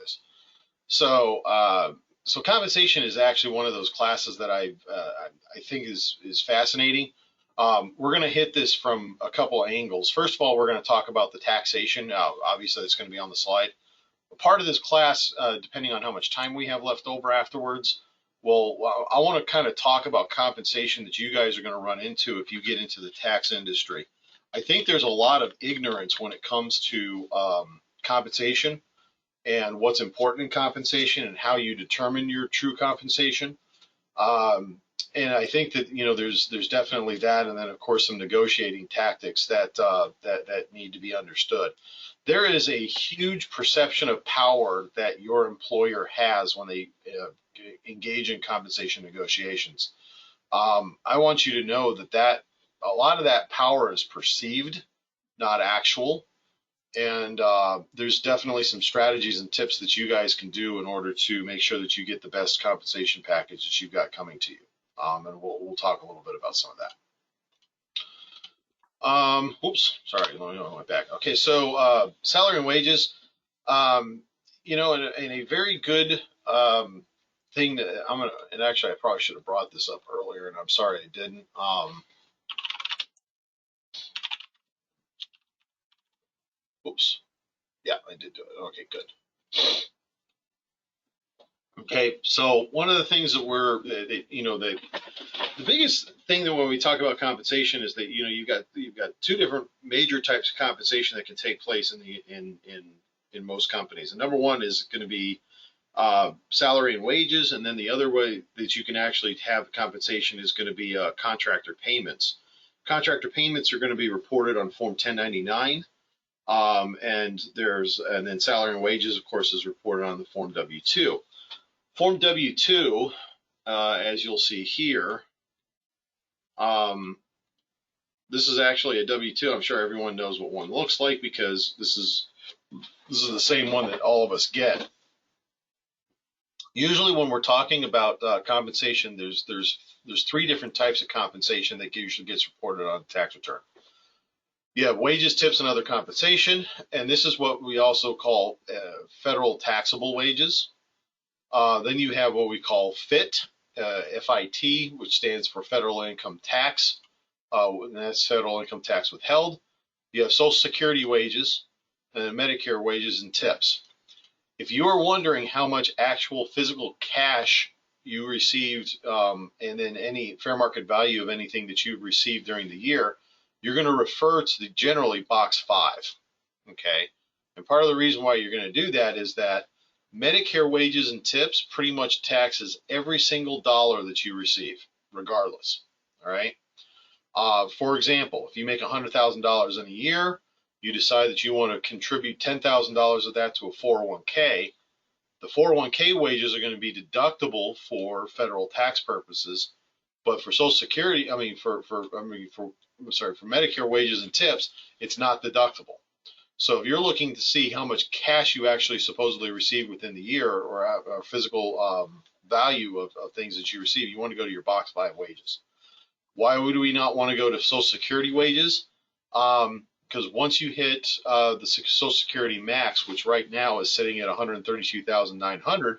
is. So so compensation is actually one of those classes that I think is fascinating. We're going to hit this from a couple of angles. First of all, we're going to talk about the taxation. Obviously, it's going to be on the slide. Part of this class, depending on how much time we have left over afterwards, I want to kind of talk about compensation that you guys are going to run into if you get into the tax industry. I think there's a lot of ignorance when it comes to compensation and what's important in compensation and how you determine your true compensation. And I think that, you know, there's definitely that, and then of course some negotiating tactics that need to be understood. There is a huge perception of power that your employer has when they engage in compensation negotiations. I want you to know that a lot of that power is perceived, not actual. And there's definitely some strategies and tips that you guys can do in order to make sure that you get the best compensation package that you've got coming to you. And we'll talk a little bit about some of that. Oops, sorry, let me go back. Okay, so salary and wages, you know, in a very good thing that and actually I probably should have brought this up earlier, and I'm sorry I didn't. Oops, yeah, I did do it. Okay, good. Okay, so one of the things that you know, the biggest thing that when we talk about compensation is that, you know, you've got two different major types of compensation that can take place in most companies. And number one is going to be salary and wages, and then the other way that you can actually have compensation is going to be contractor payments. Contractor payments are going to be reported on Form 1099, and then salary and wages, of course, is reported on the Form W-2. Form W-2, as you'll see here, this is actually a W-2. I'm sure everyone knows what one looks like because this is the same one that all of us get. Usually when we're talking about compensation, there's three different types of compensation that usually gets reported on the tax return. You have wages, tips, and other compensation, and this is what we also call federal taxable wages. Then you have what we call FIT, FIT, which stands for federal income tax, and that's federal income tax withheld. You have Social Security wages, and Medicare wages and tips. If you are wondering how much actual physical cash you received, and then any fair market value of anything that you've received during the year, you're going to refer to generally box 5. Okay, and part of the reason why you're going to do that is that Medicare wages and tips pretty much taxes every single dollar that you receive, regardless. All right. For example, if you make $100,000 in a year, you decide that you want to contribute $10,000 of that to a 401k. The 401k wages are going to be deductible for federal tax purposes, but for Social Security, for Medicare wages and tips, it's not deductible. So if you're looking to see how much cash you actually supposedly receive within the year, or physical value of things that you receive, you want to go to your box 5 wages. Why would we not want to go to Social Security wages? Because once you hit the Social Security max, which right now is sitting at $132,900,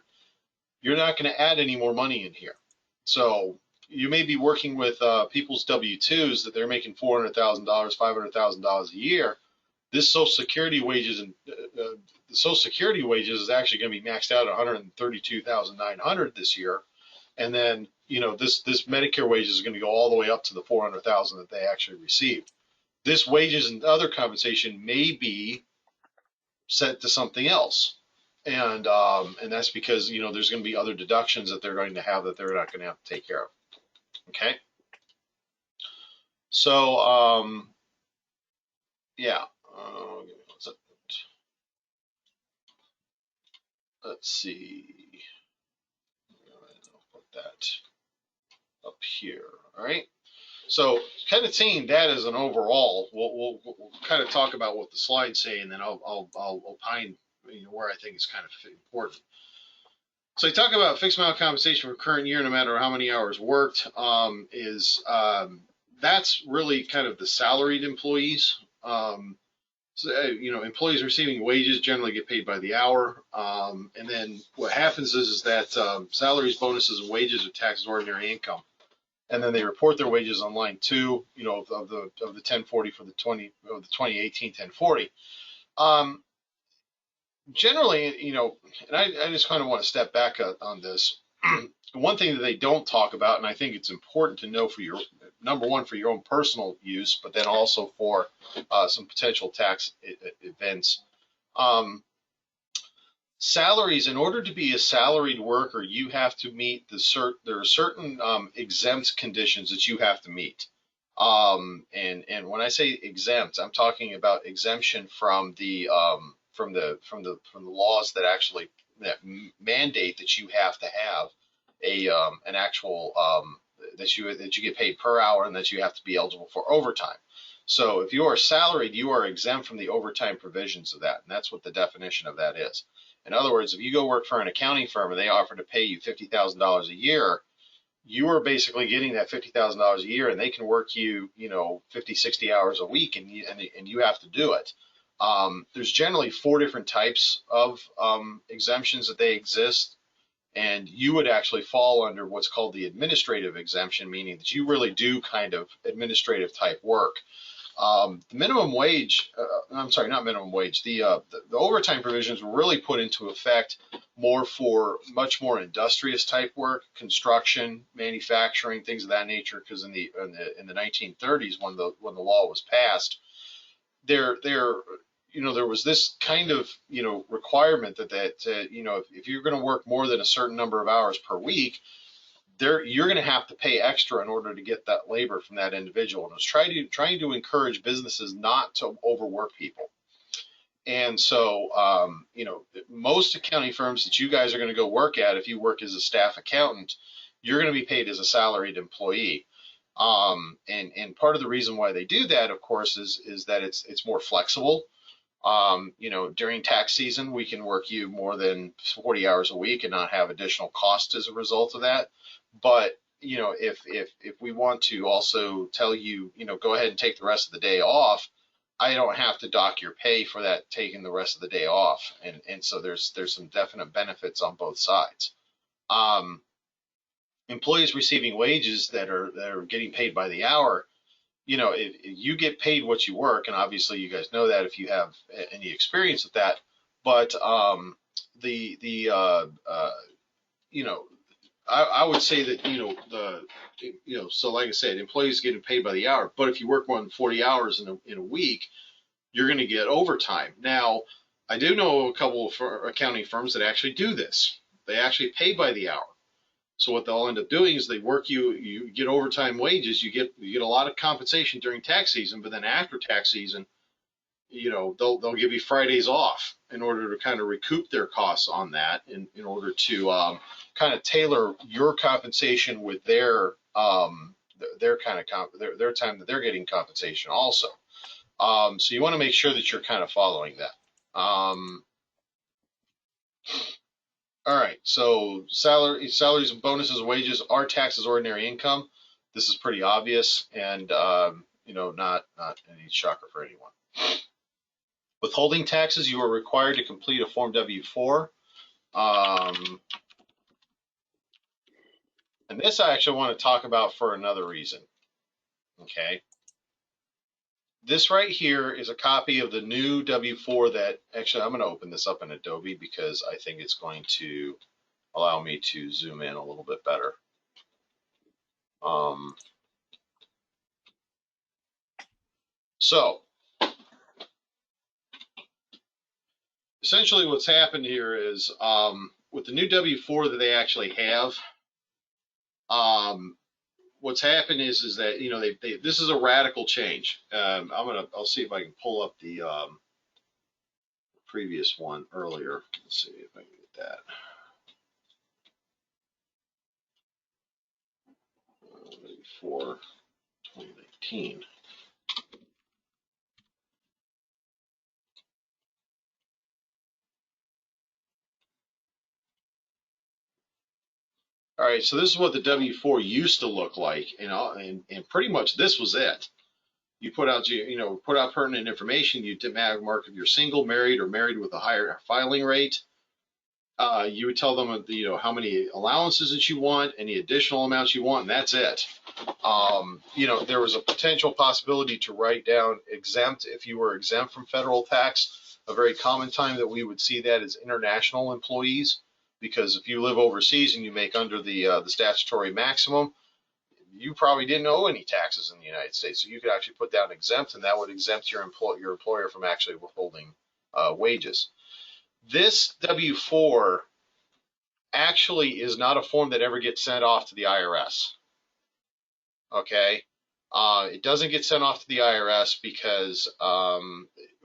you're not going to add any more money in here. So you may be working with people's W-2s that they're making $400,000, $500,000 a year. This Social Security wages and the Social Security wages is actually going to be maxed out at $132,900 this year, and then, you know, this Medicare wages is going to go all the way up to the $400,000 that they actually receive. This wages and other compensation may be set to something else, and that's because, you know, there's going to be other deductions that they're going to have that they're not going to have to take care of. Okay, so yeah. Let's see. I'll put that up here. All right. So, kind of seeing that as an overall, we'll kind of talk about what the slides say, and then I'll opine, you know, where I think it's kind of important. So, I talk about fixed amount of compensation for current year, no matter how many hours worked. That's really kind of the salaried employees. So, employees receiving wages generally get paid by the hour. And then what happens is that salaries, bonuses, and wages are taxed as ordinary income. And then they report their wages on line 2, of the 1040 for the 2018 1040. Generally, and I just kind of want to step back on this. One thing that they don't talk about, and I think it's important to know for your number one for your own personal use, but then also for some potential tax events. Salaries, in order to be a salaried worker, you have to meet there are certain exempt conditions that you have to meet. And when I say exempt, I'm talking about exemption from the laws that actually mandate that you have to have an actual that you get paid per hour and that you have to be eligible for overtime. So if you are salaried, you are exempt from the overtime provisions of that, and that's what the definition of that is. In other words, if you go work for an accounting firm and they offer to pay you $50,000 a year, you are basically getting that $50,000 a year, and they can work you, 50, 60 hours a week, and you have to do it. There's generally 4 different types of exemptions that they exist, and you would actually fall under what's called the administrative exemption, meaning that you really do kind of administrative type work. The minimum wage, I'm sorry, not minimum wage, the overtime provisions were really put into effect more for much more industrious type work, construction, manufacturing, things of that nature, because in the 1930s, when the law was passed, there was this kind of requirement that if you're going to work more than a certain number of hours per week, you're going to have to pay extra in order to get that labor from that individual. And it's trying to encourage businesses not to overwork people. And so, most accounting firms that you guys are going to go work at, if you work as a staff accountant, you're going to be paid as a salaried employee. And part of the reason why they do that, of course, is that it's more flexible. During tax season, we can work you more than 40 hours a week and not have additional costs as a result of that. But, if we want to also tell you, go ahead and take the rest of the day off, I don't have to dock your pay for that taking the rest of the day off. And so there's some definite benefits on both sides. Employees receiving wages that are getting paid by the hour, if you get paid what you work, and obviously you guys know that if you have any experience with that, but I would say that so like I said, employees getting paid by the hour, but if you work more than 40 hours in a week, you're going to get overtime. Now, I do know a couple of accounting firms that actually do this. They actually pay by the hour. So what they'll end up doing is they work you get overtime wages, you get a lot of compensation during tax season, but then after tax season, they'll give you Fridays off in order to kind of recoup their costs on that, in order to kind of tailor your compensation with their time that they're getting compensation also. So you want to make sure that you're kind of following that. All right, so salaries and bonuses and wages are taxed as ordinary income. This is pretty obvious, and not any shocker for anyone. Withholding taxes, you are required to complete a Form W-4. And this I actually want to talk about for another reason. Okay. This right here is a copy of the new W-4 that, actually, I'm going to open this up in Adobe because I think it's going to allow me to zoom in a little bit better. So, essentially what's happened here is with the new W-4 that they actually have, what's happened is that this is a radical change. I'll see if I can pull up the previous one earlier. Let's see if I can get that. For 2019. All right, so this is what the W-4 used to look like, and pretty much this was it. You put out, put out pertinent information. You mark if you're single, married, or married with a higher filing rate. You would tell them, how many allowances that you want, any additional amounts you want, and that's it. There was a potential possibility to write down exempt if you were exempt from federal tax. A very common time that we would see that is international employees, because if you live overseas and you make under the statutory maximum, you probably didn't owe any taxes in the United States. So you could actually put down exempt, and that would exempt your employer from actually withholding wages. This W-4 actually is not a form that ever gets sent off to the IRS. Okay, it doesn't get sent off to the IRS because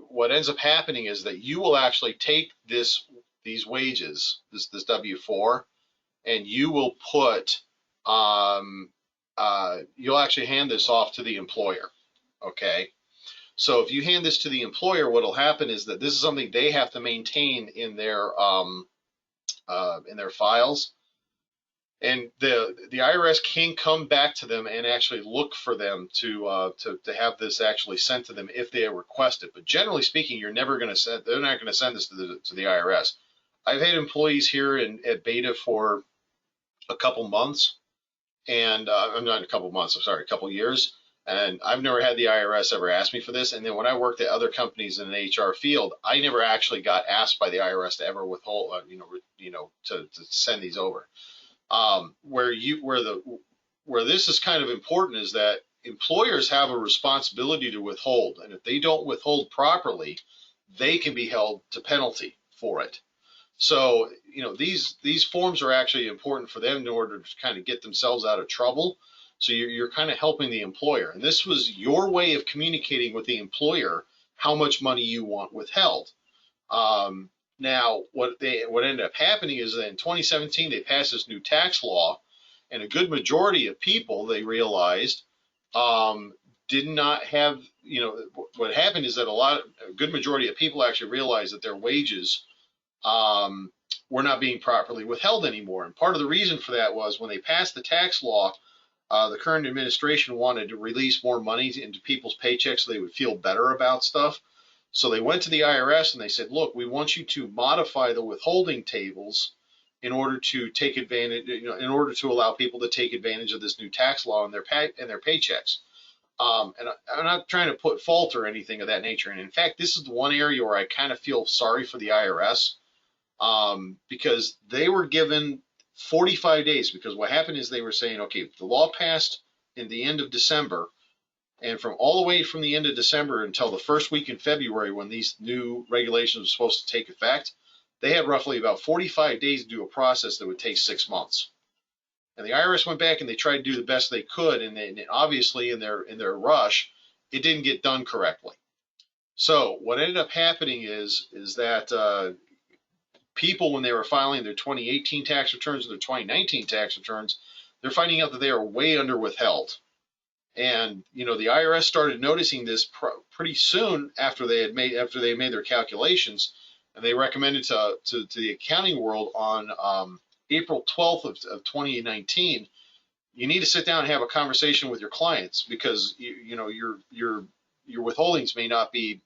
what ends up happening is that you will actually take these wages, this W-4, and you will put you'll actually hand this off to the employer. Okay, so if you hand this to the employer, what will happen is that this is something they have to maintain in their files. And the IRS can come back to them and actually look for them to have this actually sent to them if they request it. But generally speaking, they're not going to send this to the IRS. I've had employees here at Beta for a couple months, and I'm not a couple months. I'm sorry, a couple years, and I've never had the IRS ever ask me for this. And then when I worked at other companies in the HR field, I never actually got asked by the IRS to ever withhold, to send these over. Where this is kind of important is that employers have a responsibility to withhold, and if they don't withhold properly, they can be held to penalty for it. So these forms are actually important for them in order to kind of get themselves out of trouble. So you're kind of helping the employer, and this was your way of communicating with the employer how much money you want withheld. Now, what ended up happening is that in 2017 they passed this new tax law, and a good majority of people, they realized, did not have. What happened is that a good majority of people actually realized that their wages were not being properly withheld anymore. And part of the reason for that was when they passed the tax law, the current administration wanted to release more money into people's paychecks so they would feel better about stuff. So they went to the IRS and they said, look, we want you to modify the withholding tables in order to take advantage, in order to allow people to take advantage of this new tax law in their paychecks. And I'm not trying to put fault or anything of that nature. And in fact, this is the one area where I kind of feel sorry for the IRS, because they were given 45 days. Because what happened is they were saying, okay, the law passed in the end of December, and from all the way from the end of December until the first week in February, when these new regulations were supposed to take effect, they had roughly about 45 days to do a process that would take 6 months. And the IRS went back and they tried to do the best they could, and obviously in their rush, it didn't get done correctly. So what ended up happening is that people, when they were filing their 2018 tax returns and their 2019 tax returns, they're finding out that they are way under withheld. And the IRS started noticing this pretty soon after they made their calculations, and they recommended to the accounting world on April 12th of 2019, you need to sit down and have a conversation with your clients, because your withholdings may not be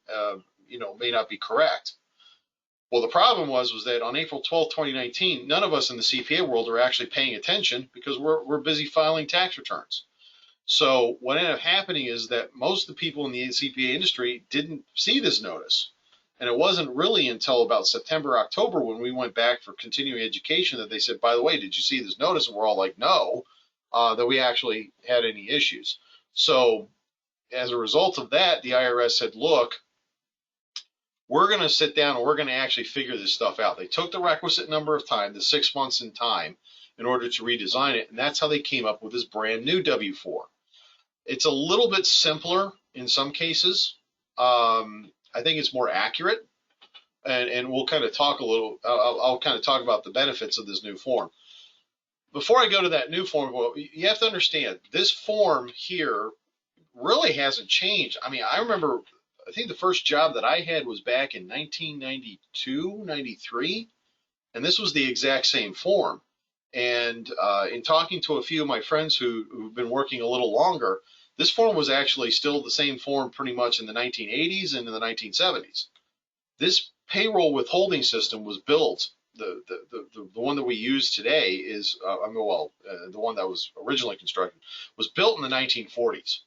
correct. Well, the problem was that on April 12th, 2019, none of us in the CPA world are actually paying attention because we're busy filing tax returns. So what ended up happening is that most of the people in the CPA industry didn't see this notice. And it wasn't really until about September, October, when we went back for continuing education, that they said, by the way, did you see this notice? And we're all like, no, that we actually had any issues. So as a result of that, the IRS said, look, we're going to sit down and we're going to actually figure this stuff out. They took the requisite number of time, the 6 months in time, in order to redesign it. And that's how they came up with this brand new W-4. It's a little bit simpler in some cases. I think it's more accurate, and we'll kind of talk a little. I'll kind of talk about the benefits of this new form. Before I go to that new form, well, you have to understand this form here really hasn't changed. I mean, I remember, I think the first job that I had was back in 1992, 93, and this was the exact same form. And in talking to a few of my friends who've been working a little longer, This form was actually still the same form pretty much in the 1980s and in the 1970s. This payroll withholding system was built. The one that we use today is, the one that was originally constructed was built in the 1940s.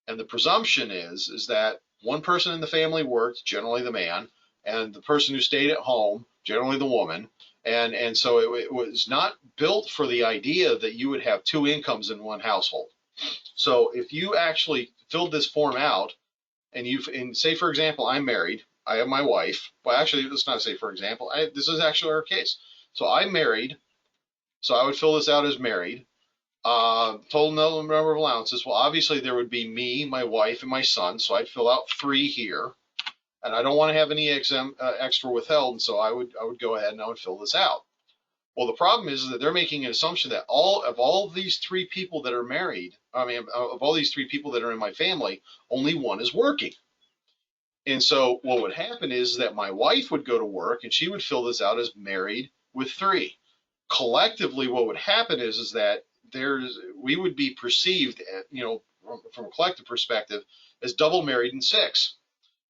And the presumption is that one person in the family worked, generally the man, and the person who stayed at home, generally the woman. And so it was not built for the idea that you would have two incomes in one household. So if you actually filled this form out and say, for example, I'm married, I have my wife. Well, actually, let's not say for example. This is actually our case. So I'm married. So I would fill this out as married. Total number of allowances. Well, obviously there would be me, my wife, and my son. So I'd fill out 3 here, and I don't want to have any extra withheld. And so I would go ahead and I would fill this out. Well, the problem is that they're making an assumption that all of these 3 people that are married, of all these 3 people that are in my family, only one is working. And so what would happen is that my wife would go to work and she would fill this out as married with 3. Collectively, what would happen is that we would be perceived, from a collective perspective, as double married in 6.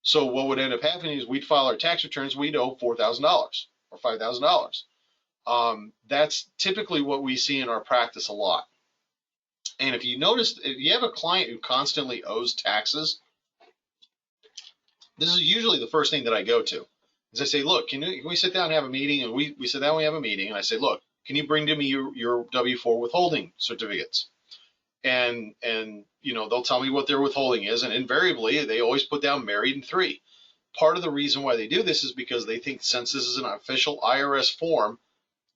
So what would end up happening is we'd file our tax returns, we'd owe $4,000 or $5,000. That's typically what we see in our practice a lot. And if you notice, if you have a client who constantly owes taxes, this is usually the first thing that I go to. Is I say, look, can we sit down and have a meeting? And we sit down and we have a meeting, and I say, look, can you bring to me your W-4 withholding certificates? And they'll tell me what their withholding is, and invariably they always put down married and 3. Part of the reason why they do this is because they think since this is an official IRS form,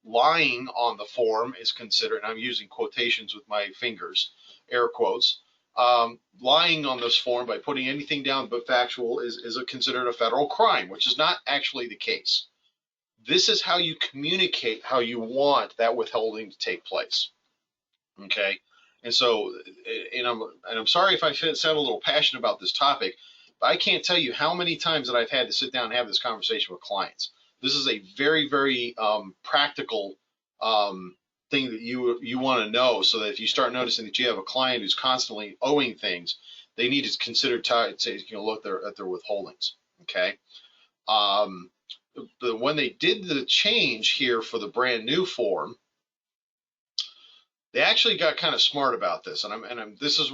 lying on the form is considered, and I'm using quotations with my fingers, air quotes, lying on this form by putting anything down but factual is considered a federal crime, which is not actually the case. This is how you communicate how you want that withholding to take place. Okay, and so, I'm sorry if I sound a little passionate about this topic, but I can't tell you how many times that I've had to sit down and have this conversation with clients. This is a very, very practical thing that you want to know, so that if you start noticing that you have a client who's constantly owing things, they need to consider taking a look at their withholdings. Okay. When they did the change here for the brand new form, they actually got kind of smart about this, and this is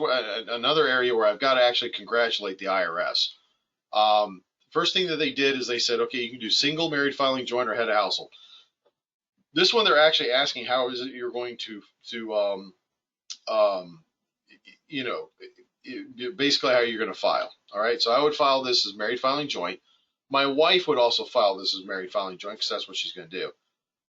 another area where I've got to actually congratulate the IRS. First thing that they did is they said, okay, you can do single, married, filing, joint, or head of household. This one, they're actually asking how is it you're going to basically how you're going to file. All right, so I would file this as married, filing, joint. My wife would also file this as married, filing, joint, because that's what she's going to do.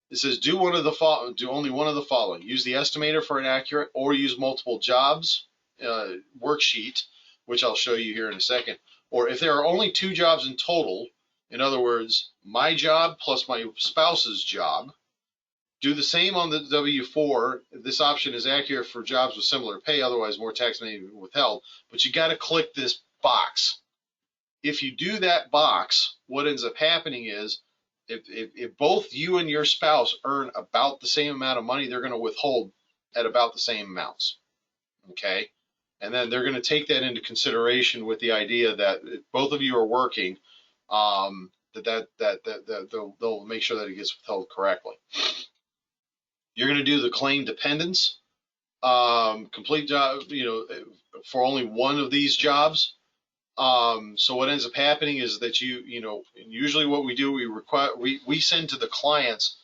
It says do only one of the following: use the estimator for an accurate, or use multiple jobs worksheet, which I'll show you here in a second. Or if there are only 2 jobs in total, in other words, my job plus my spouse's job, do the same on the W-4. This option is accurate for jobs with similar pay, otherwise more tax may be withheld. But you got to click this box. If you do that box, what ends up happening is if both you and your spouse earn about the same amount of money, they're going to withhold at about the same amounts. Okay? And then they're going to take that into consideration with the idea that if both of you are working, they'll make sure that it gets withheld correctly. You're going to do the claim dependence, complete job, for only one of these jobs. So what ends up happening is that usually what we do, we send to the clients,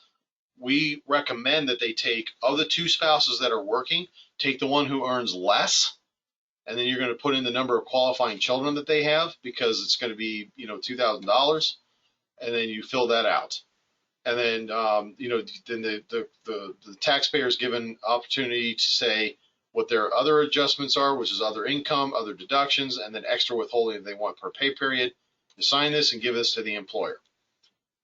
we recommend that they take, of the 2 spouses that are working, take the one who earns less, and then you're going to put in the number of qualifying children that they have, because it's going to be, $2,000, and then you fill that out. And then, then the taxpayer is given opportunity to say what their other adjustments are, which is other income, other deductions, and then extra withholding if they want per pay period. You sign this and give this to the employer.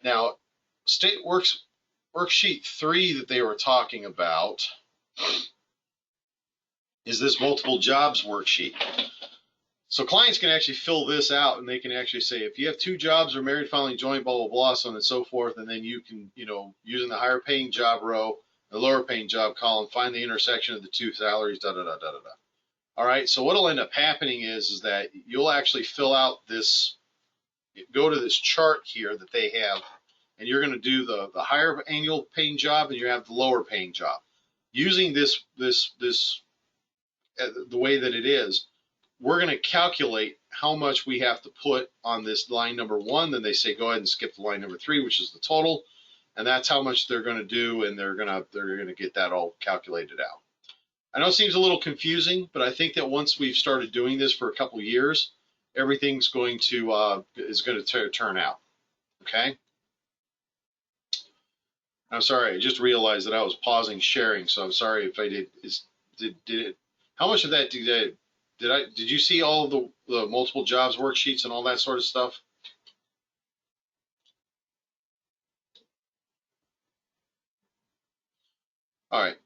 Now, state worksheet 3 that they were talking about is this multiple jobs worksheet. So clients can actually fill this out, and they can actually say, if you have 2 jobs or married, filing, joint, blah, blah, blah, so on and so forth, and then you can, using the higher paying job row, the lower paying job column, find the intersection of the 2 salaries, da, da, da, da, da, da. All right, so what'll end up happening is that you'll actually fill out this, go to this chart here that they have, and you're going to do the higher annual paying job, and you have the lower paying job. Using this the way that it is, we're going to calculate how much we have to put on this line number 1. Then they say go ahead and skip to line number 3, which is the total, and that's how much they're going to do, and they're going to get that all calculated out. I know it seems a little confusing, but I think that once we've started doing this for a couple of years, everything's going to turn out. Okay. I'm sorry, I just realized that I was pausing sharing, so I'm sorry if I did. Did it? How much of that did you see all of the multiple jobs worksheets and all that sort of stuff? All right.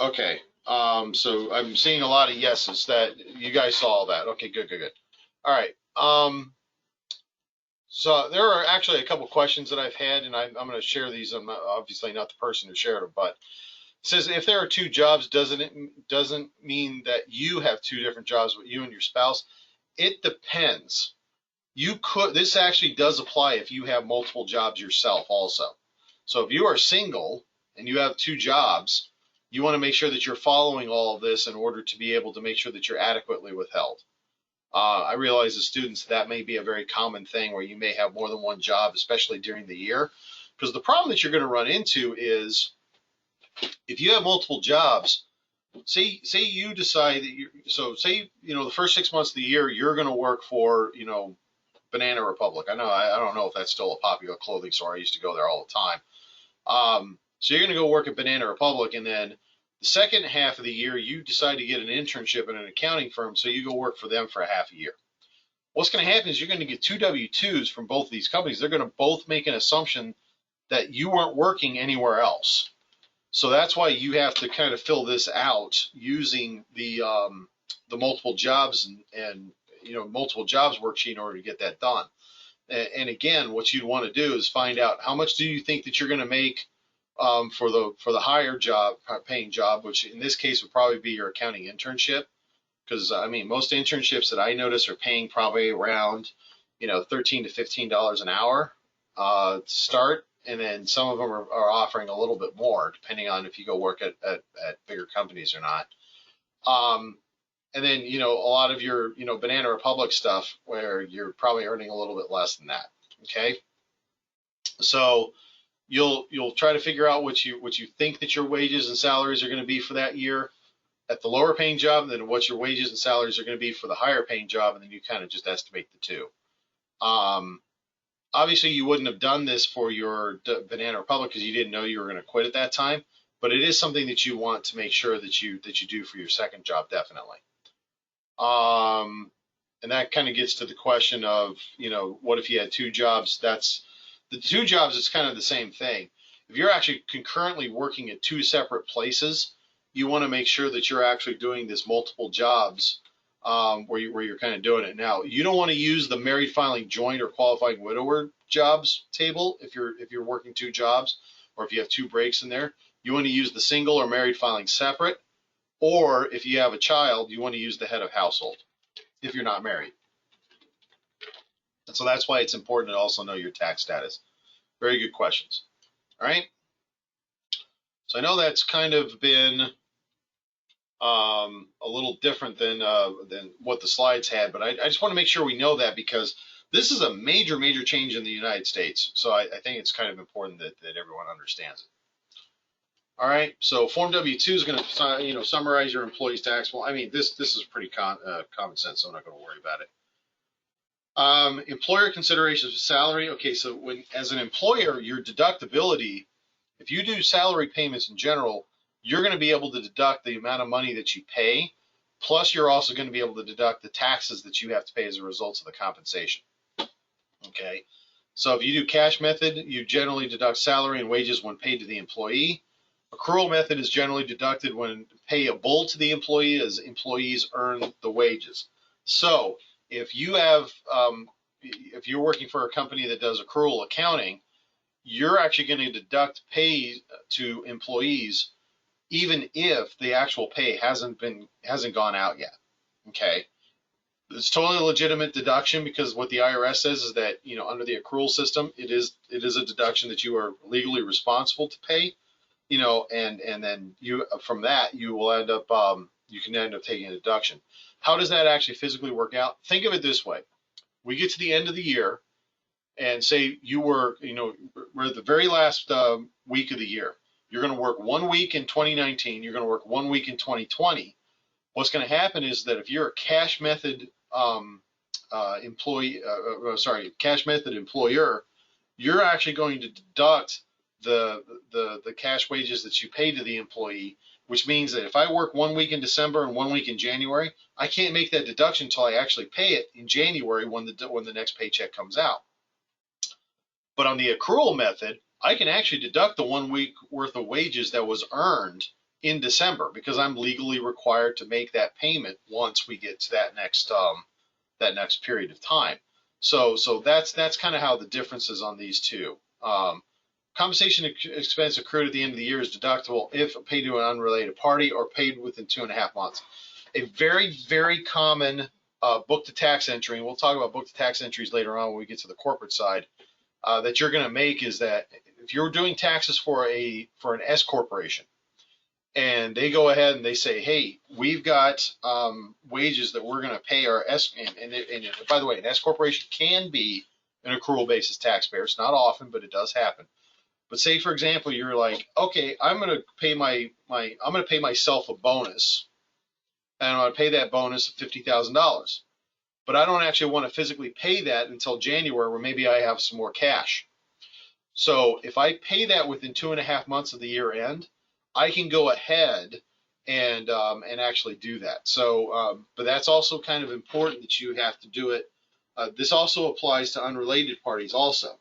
Okay. So I'm seeing a lot of yeses that you guys saw all that. Okay, good. All right. So there are actually a couple questions that I've had, and I'm going to share these. I'm obviously not the person who shared them, but it says if there are 2 jobs, doesn't mean that you have 2 different jobs, but you and your spouse. It depends. This actually does apply if you have multiple jobs yourself also. So if you are single and you have 2 jobs, you want to make sure that you're following all of this in order to be able to make sure that you're adequately withheld. I realize as students that may be a very common thing where you may have more than 1 job, especially during the year. Because the problem that you're going to run into is if you have multiple jobs, say you decide that say the first 6 months of the year you're going to work for Banana Republic. I don't know if that's still a popular clothing store. I used to go there all the time. So you're going to go work at Banana Republic, and then the second half of the year, you decide to get an internship in an accounting firm, so you go work for them for a half a year. What's going to happen is you're going to get 2 W-2s from both of these companies. They're going to both make an assumption that you weren't working anywhere else. So that's why you have to kind of fill this out using the multiple jobs and multiple jobs worksheet in order to get that done. And again, what you'd want to do is find out how much do you think that you're going to make for the higher job paying job, which in this case would probably be your accounting internship. Because I mean, most internships that I notice are paying probably around $13 to $15 an hour to start, and then some of them are offering a little bit more depending on if you go work at bigger companies or not. And then a lot of your Banana Republic stuff where you're probably earning a little bit less than that. Okay, so you'll try to figure out what you think that your wages and salaries are going to be for that year at the lower paying job, and then what your wages and salaries are going to be for the higher paying job, and then you kind of just estimate the two. Obviously, you wouldn't have done this for your Banana Republic because you didn't know you were going to quit at that time, but it is something that you want to make sure that you do for your second job, definitely. And that kind of gets to the question of, what if you had 2 jobs? That's the 2 jobs is kind of the same thing. If you're actually concurrently working at 2 separate places, you want to make sure that you're actually doing this multiple jobs where you're kind of doing it. Now, you don't want to use the married filing joint or qualifying widower jobs table if you're working 2 jobs, or if you have 2 breaks in there. You want to use the single or married filing separate, or if you have a child, you want to use the head of household if you're not married. And so that's why it's important to also know your tax status. Very good questions. All right. So I know that's kind of been a little different than what the slides had, but I just want to make sure we know that because this is a major change in the United States. So I think it's kind of important that everyone understands it. All right, so Form W-2 is going to summarize your employee's taxable. I mean, this is pretty common sense, so I'm not going to worry about it. Employer considerations of salary. Okay, so as an employer, your deductibility, if you do salary payments in general, you're going to be able to deduct the amount of money that you pay, plus you're also going to be able to deduct the taxes that you have to pay as a result of the compensation. Okay, so if you do cash method, you generally deduct salary and wages when paid to the employee. Accrual method is generally deducted when payable to the employee as employees earn the wages. So if you have, if you're working for a company that does accrual accounting, you're actually going to deduct pay to employees even if the actual pay hasn't gone out yet. Okay. It's totally a legitimate deduction because what the IRS says is that, under the accrual system, it is a deduction that you are legally responsible to pay, and then you, from that, you will end up, you can end up taking a deduction. How does that actually physically work out? Think of it this way. We get to the end of the year and say we're at the very last week of the year. You're going to work 1 week in 2019. You're going to work 1 week in 2020. What's going to happen is that if you're a cash method cash method employer, you're actually going to deduct the cash wages that you pay to the employee, which means that if I work 1 week in December and 1 week in January, I can't make that deduction until I actually pay it in January when the next paycheck comes out. But on the accrual method, I can actually deduct the 1 week worth of wages that was earned in December because I'm legally required to make that payment once we get to that next period of time. So that's kind of how the difference is on these two. Compensation expense accrued at the end of the year is deductible if paid to an unrelated party or paid within 2.5 months. A very, very common book to tax entry, and we'll talk about book to tax entries later on when we get to the corporate side, that you're going to make is that if you're doing taxes for an S corporation, and they go ahead and they say, hey, we've got wages that we're going to pay our S, and by the way, an S corporation can be an accrual basis taxpayer. It's not often, but it does happen. But say, for example, you're like, okay, I'm going to pay I'm going to pay myself a bonus, and I'm going to pay that bonus of $50,000. But I don't actually want to physically pay that until January, where maybe I have some more cash. So if I pay that within 2.5 months of the year end, I can go ahead and actually do that. So, but that's also kind of important that you have to do it. This also applies to unrelated parties also.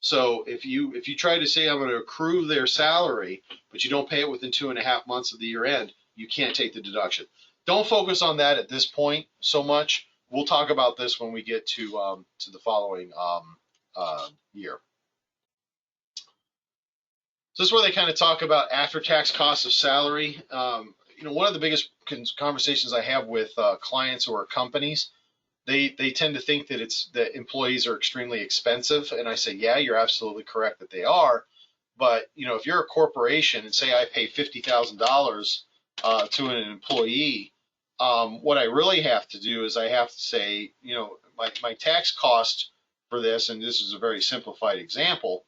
So if you try to say I'm going to accrue their salary, but you don't pay it within 2.5 months of the year end, you can't take the deduction. Don't focus on that at this point so much. We'll talk about this when we get to the following year. So this is where they kind of talk about after-tax costs of salary. One of the biggest conversations I have with clients or companies, they tend to think that employees are extremely expensive, and I say, yeah, you're absolutely correct that they are. But if you're a corporation and say I pay $50,000 to an employee, what I really have to do is I have to say, my tax cost for this, and this is a very simplified example,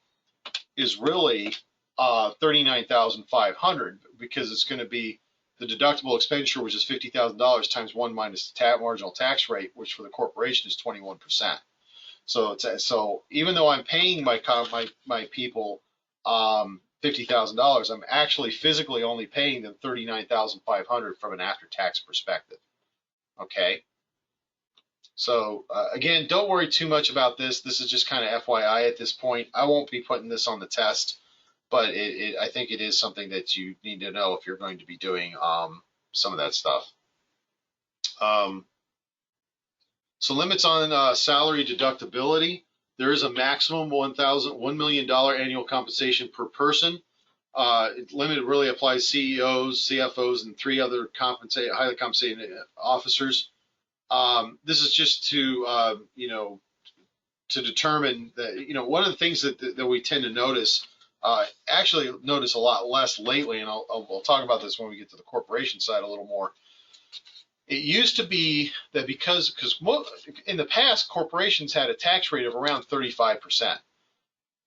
is really $39,500 because it's going to be the deductible expenditure, which is $50,000 times 1 minus the marginal tax rate, which for the corporation is 21%. So even though I'm paying my people $50,000, I'm actually physically only paying them $39,500 from an after-tax perspective. Okay. So again, don't worry too much about this. This is just kind of FYI at this point. I won't be putting this on the test, but I think it is something that you need to know if you're going to be doing some of that stuff. So limits on salary deductibility. There is a maximum $1 million annual compensation per person. Limit really applies CEOs, CFOs, and 3 other highly compensated officers. This is just to to determine that one of the things that we tend to notice, actually notice a lot less lately, and I'll talk about this when we get to the corporation side a little more. It used to be that because in the past corporations had a tax rate of around 35%.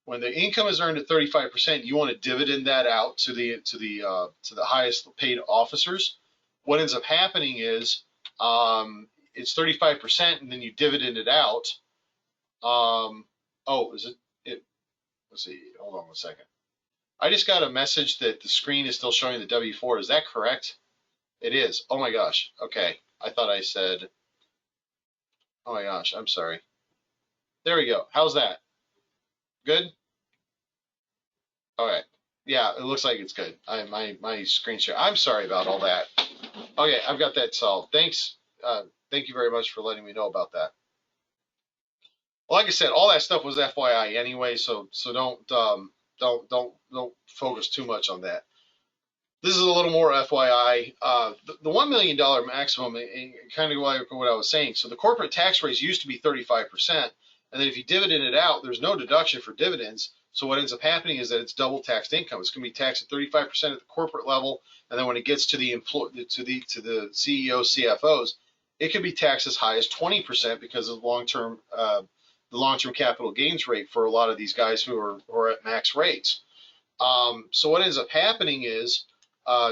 When the income is earned at 35%, you want to dividend that out to the highest paid officers. What ends up happening is it's 35%, and then you dividend it out. Is it? Let's see. Hold on 1 second. I just got a message that the screen is still showing the W-4. Is that correct? It is. Oh my gosh. Okay. I thought I said. Oh my gosh. I'm sorry. There we go. How's that? Good? All right. Yeah, it looks like it's good. My screen share. I'm sorry about all that. Okay, I've got that solved. Thanks. Thank you very much for letting me know about that. Well, like I said, all that stuff was FYI anyway, so don't focus too much on that. This is a little more FYI. The $1 million maximum, kind of like what I was saying. So the corporate tax rates used to be 35%. And then if you dividend it out, there's no deduction for dividends. So what ends up happening is that it's double taxed income. It's going to be taxed at 35% at the corporate level. And then when it gets to the CEOs, CFOs, it can be taxed as high as 20% because of the long-term capital gains rate for a lot of these guys who are at max rates. So what ends up happening is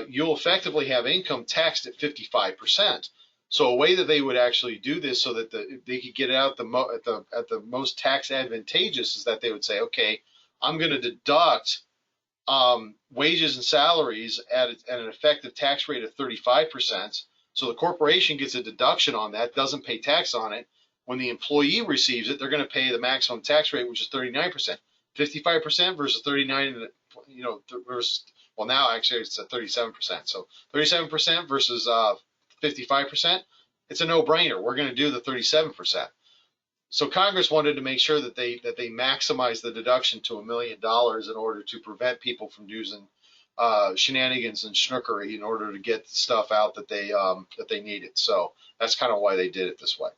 you'll effectively have income taxed at 55%. So a way that they would actually do this so that they could get out at the most tax advantageous is that they would say, okay, I'm going to deduct wages and salaries at an effective tax rate of 35%. So the corporation gets a deduction on that, doesn't pay tax on it. When the employee receives it, they're going to pay the maximum tax rate, which is 39%. 55% versus 39, versus, well, now actually it's at 37%. So 37% versus 55%, it's a no-brainer. We're going to do the 37%. So Congress wanted to make sure that they maximize the deduction to $1 million in order to prevent people from using shenanigans and schnookery in order to get the stuff out that they needed. So that's kind of why they did it this way.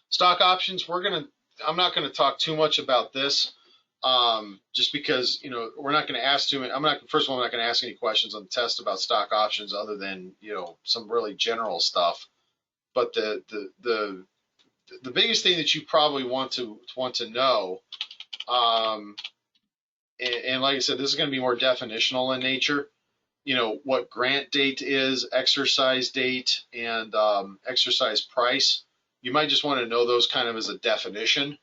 Stock options, I'm not going to talk too much about this, just because we're not going to ask too many. First of all, I'm not going to ask any questions on the test about stock options other than some really general stuff. But the biggest thing that you probably want to know, and like I said, this is going to be more definitional in nature. What grant date is, exercise date, and exercise price. You might just want to know those kind of as a definition,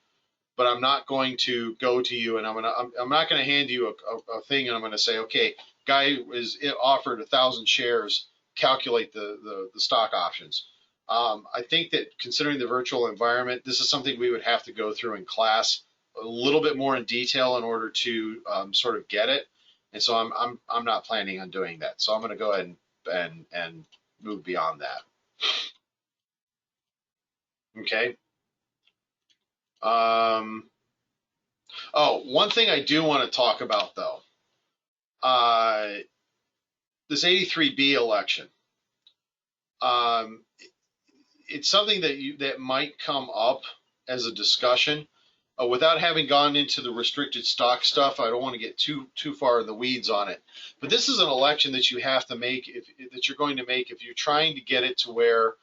but I'm not going to go to you and I'm not going to hand you a thing and I'm going to say, okay, guy is offered 1,000 shares, calculate the stock options. I think that considering the virtual environment, this is something we would have to go through in class a little bit more in detail in order to sort of get it. And so I'm not planning on doing that. So I'm going to go ahead and move beyond that. Okay. One thing I do want to talk about though, this 83B election. It's something that might come up as a discussion. Without having gone into the restricted stock stuff, I don't want to get too far in the weeds on it. But this is an election that you have to make, that you're going to make if you're trying to get it to where,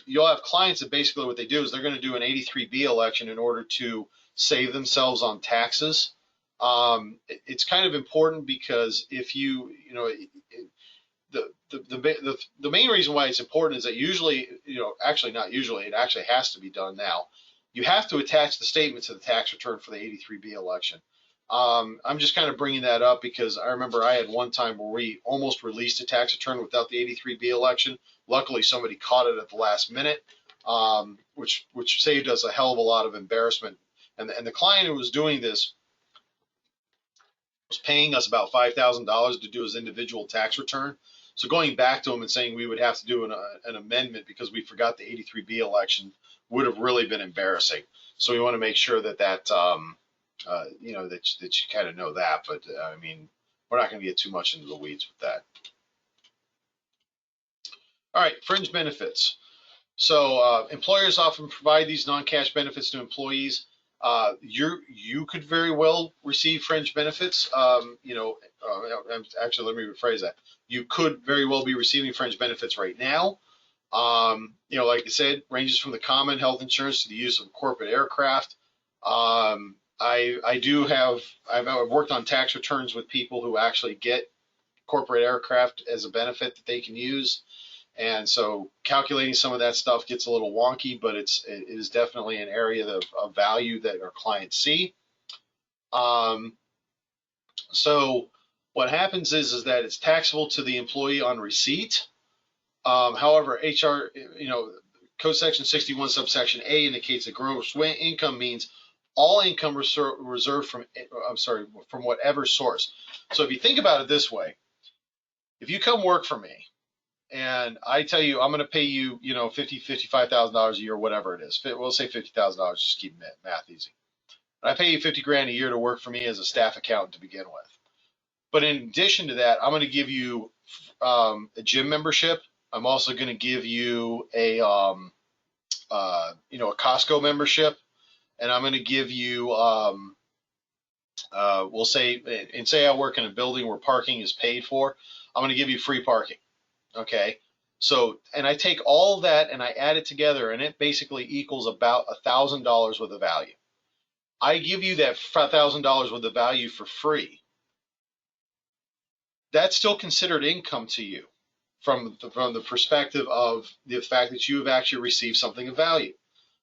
you'll have clients that basically what they do is they're going to do an 83B election in order to save themselves on taxes. It's kind of important because if the main reason why it's important is that usually, actually not usually, it actually has to be done now. You have to attach the statement to the tax return for the 83B election. I'm just kind of bringing that up because I remember I had one time where we almost released a tax return without the 83B election. Luckily, somebody caught it at the last minute, which saved us a hell of a lot of embarrassment. And the client who was doing this was paying us about $5,000 to do his individual tax return. So going back to him and saying we would have to do an amendment because we forgot the 83B election would have really been embarrassing. So we want to make sure that that you kind of know that. But I mean, we're not going to get too much into the weeds with that. All right, fringe benefits. So employers often provide these non-cash benefits to employees. You could very well receive fringe benefits. Actually, let me rephrase that. You could very well be receiving fringe benefits right now. Like I said, ranges from the common health insurance to the use of corporate aircraft. I've worked on tax returns with people who actually get corporate aircraft as a benefit that they can use. And so calculating some of that stuff gets a little wonky, but it is definitely an area of value that our clients see. So what happens is that it's taxable to the employee on receipt. However, Code Section 61 subsection A indicates that gross income means all income reserved from whatever source. So if you think about it this way, if you come work for me and I tell you I'm going to pay you, $55,000 a year, whatever it is, we'll say $50,000, just keep math easy. And I pay you $50,000 a year to work for me as a staff accountant to begin with. But in addition to that, I'm going to give you a gym membership. I'm also going to give you a a Costco membership, and I'm going to give you we'll say I work in a building where parking is paid for. I'm going to give you free parking. Okay. So, and I take all that and I add it together, and it basically equals about $1,000 worth of value. I give you that $1,000 worth of value for free. That's still considered income to you from the perspective of the fact that you have actually received something of value.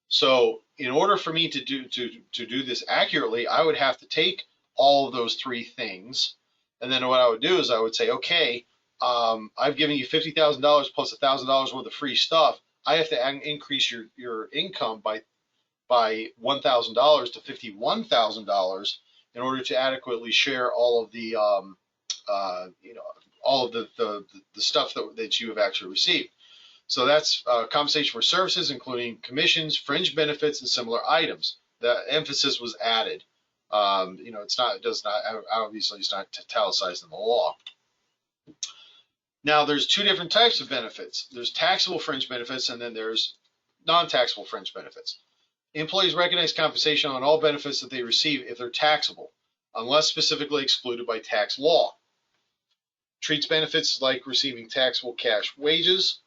So, in order for me to do this accurately, I would have to take all of those three things, and then what I would do is I would say, okay, I've given you $50,000 plus $1,000 worth of free stuff. I have to increase your income by $1,000 to $51,000 in order to adequately share all of the all of the stuff that you have actually received. So that's compensation for services, including commissions, fringe benefits, and similar items. The emphasis was added. Obviously it's not italicized in the law. Now, there's two different types of benefits. There's taxable fringe benefits, and then there's non-taxable fringe benefits. Employees recognize compensation on all benefits that they receive if they're taxable, unless specifically excluded by tax law. Treats benefits like receiving taxable cash wages.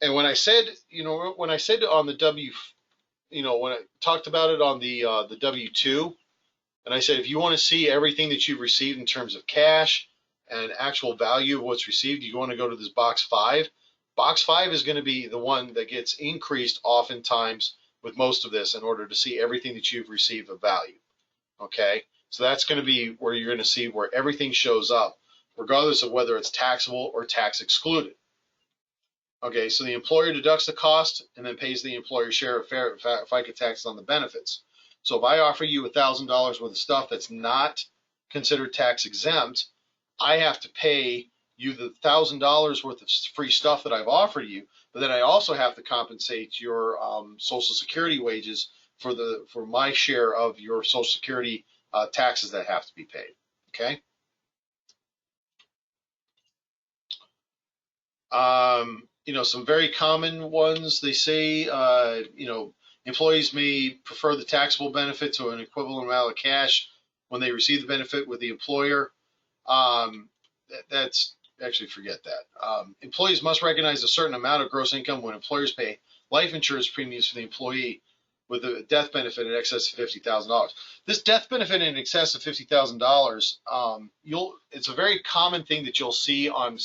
And when I said, on the when I talked about it on the W-2, and I said, if you want to see everything that you've received in terms of cash and actual value of what's received, you want to go to this box 5. Box 5 is going to be the one that gets increased oftentimes with most of this in order to see everything that you've received of value. Okay, so that's going to be where you're going to see where everything shows up, regardless of whether it's taxable or tax excluded. Okay, so the employer deducts the cost and then pays the employer's share of FICA tax on the benefits. So if I offer you $1,000 worth of stuff that's not considered tax exempt, I have to pay you the $1,000 worth of free stuff that I've offered you, but then I also have to compensate your Social Security wages for my share of your Social Security taxes that have to be paid. Okay. Some very common ones, they say, employees may prefer the taxable benefit to an equivalent amount of cash when they receive the benefit with the employer. That's actually, forget that. Employees must recognize a certain amount of gross income when employers pay life insurance premiums for the employee with a death benefit in excess of $50,000. This death benefit in excess of $50,000, it's a very common thing that you'll see on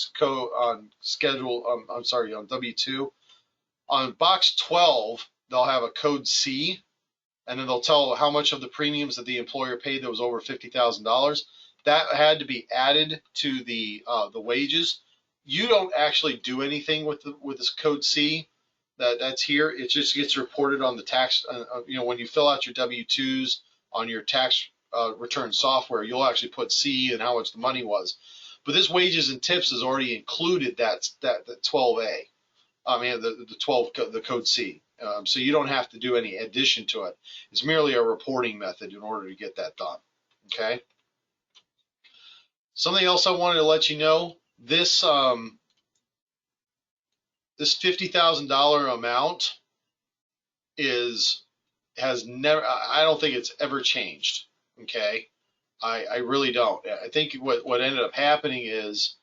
W-2. On box 12, they'll have a code C, and then they'll tell how much of the premiums that the employer paid that was over $50,000. That had to be added to the wages. You don't actually do anything with this code C. That's here. It just gets reported on the tax. When you fill out your W-2s on your tax return software, you'll actually put C and how much the money was. But this wages and tips has already included that 12A. I mean the code C. So you don't have to do any addition to it. It's merely a reporting method in order to get that done. Okay. Something else I wanted to let you know. This $50,000 amount has never, I don't think it's ever changed. Okay. I really don't. I think what ended up happening is